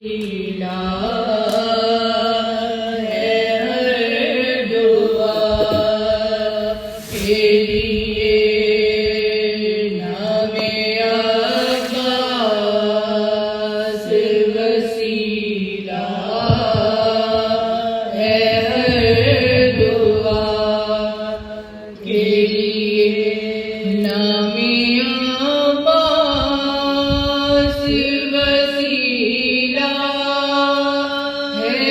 लीला है हर दुआ के लिए नामे अब्बास वसीला है हर दुआ के लिए नामे अब्बास वसीला है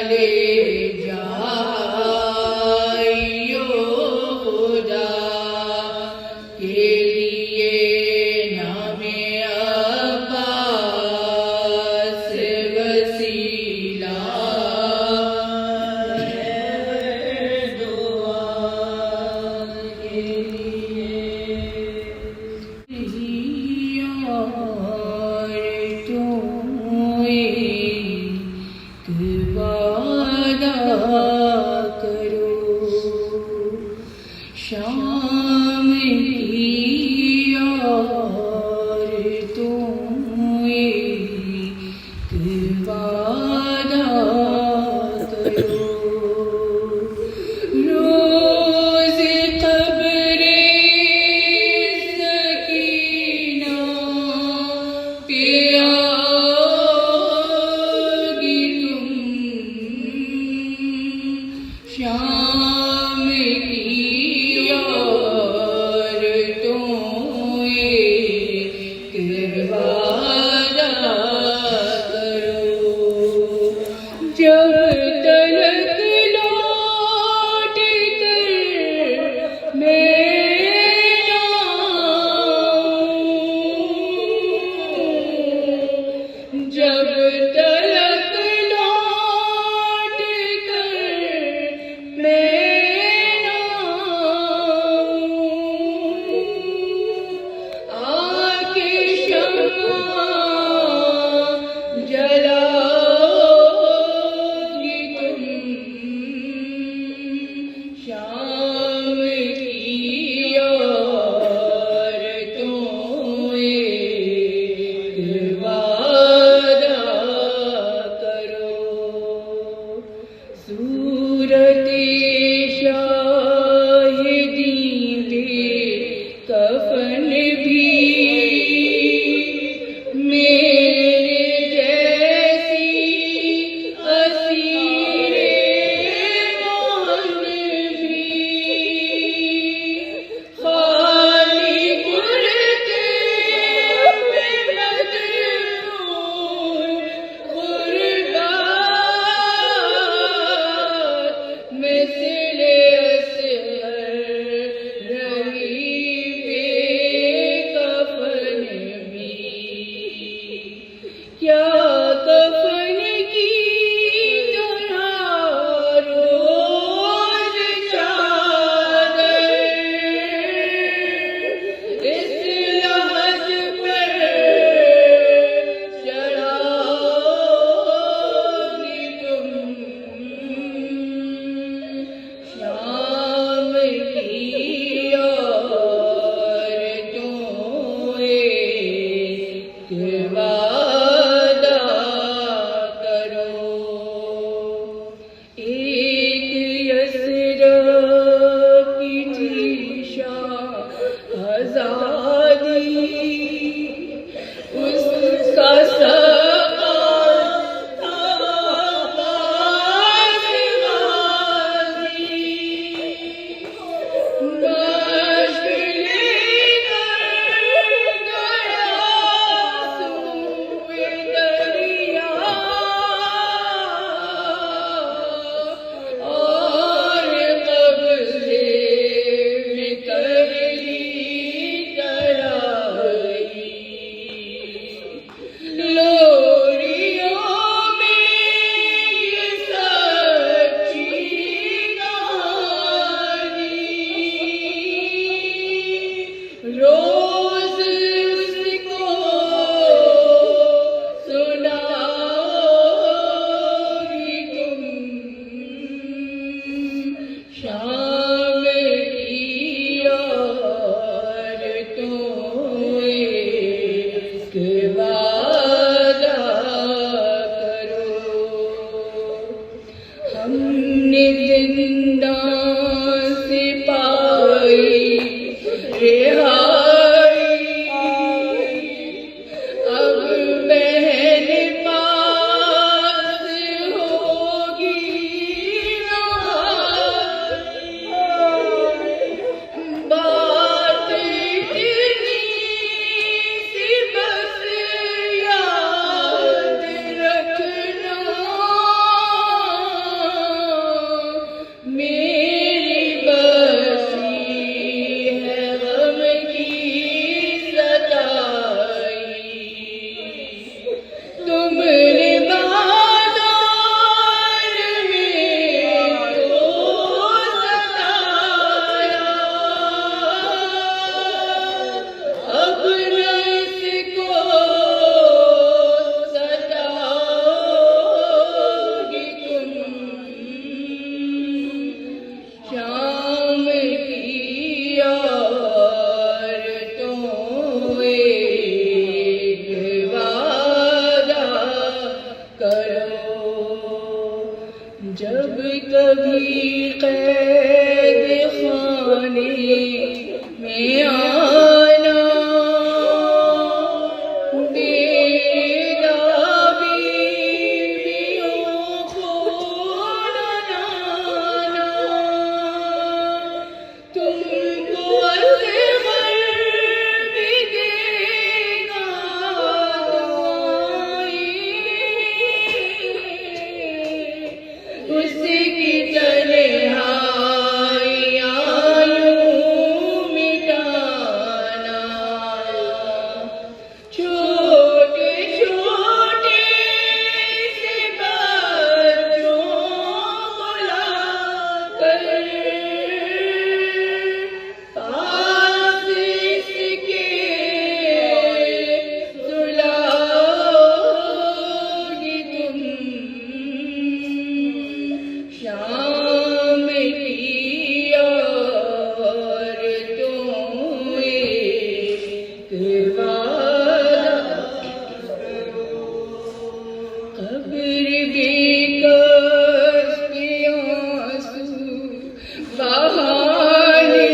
ले जाइयो खुदा के लिए नामे अब्बास वसीला दुआ के लिए और तुम्हें वादा करो शाम की और तुम्हें वादा करो रोज कब्रे सकीना पे आओगी तुम शाम की और तुम्हें वादा करो जब तलक लौट कर मैं आऊं जब तलक लौट कर मैं आऊं आके शम्मा जलाओगी तुम शाम की और तुम्हें वादा करो सूरत शाहिदी में कफन भी मेरे जैसी असीरे मोहन भी खाली कुर्ते पे मजबूर गुरबात मिसले असहर रही बेकफन भी क्या कफन की तरह रोज चादर इस लहद पर चढ़ाओगी तुम शाम की और तुम्हें वादा करो एक यसरा की थी आजादी उसका सका था बाज़बाज़ी नश्क लेकर गया सूए दरिया और कब्ज़े में कर ली तराई लोरियों में ये सच्ची कहानी रोज उसको सुनाओगी तुम शाम की और तुम्हें वादा करो हमने जिंदा से पाई रिहाई अब बहन पास होगी बात इतनी सी बस याद रखना जब कभी कैद खाने में आना, बेदा बीवियों को ननाना, तुमको असग़र भी देगा दुआएं, उसकी तन्हाइयाँ यूं मिटाना। छोटे छोटे से बच्चों को लाकर पास इसके सुलाओगी तुम। शाम की औरतों एक वादा करो, कब्र बेकस के आंसू बहाने,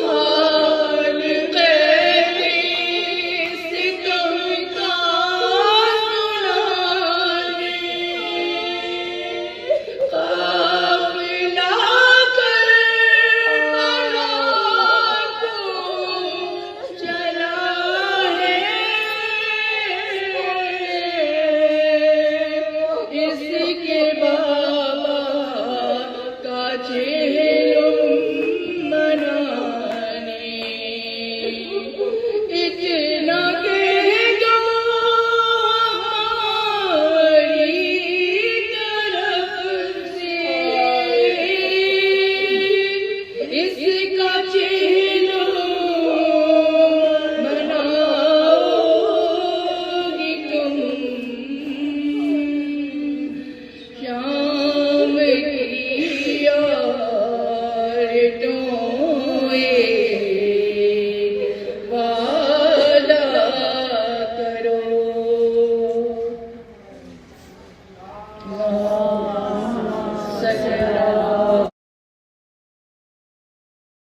हाल कैदे सितम का सुनाने, काफ़िला करबला को चला है, इसके बाबा का चेहरा मनाने। इतना कह दो हमारी तरफ से, इसका चेहरा बनाओगी तुम। शाम की औरतों एक वादा करो। सजदा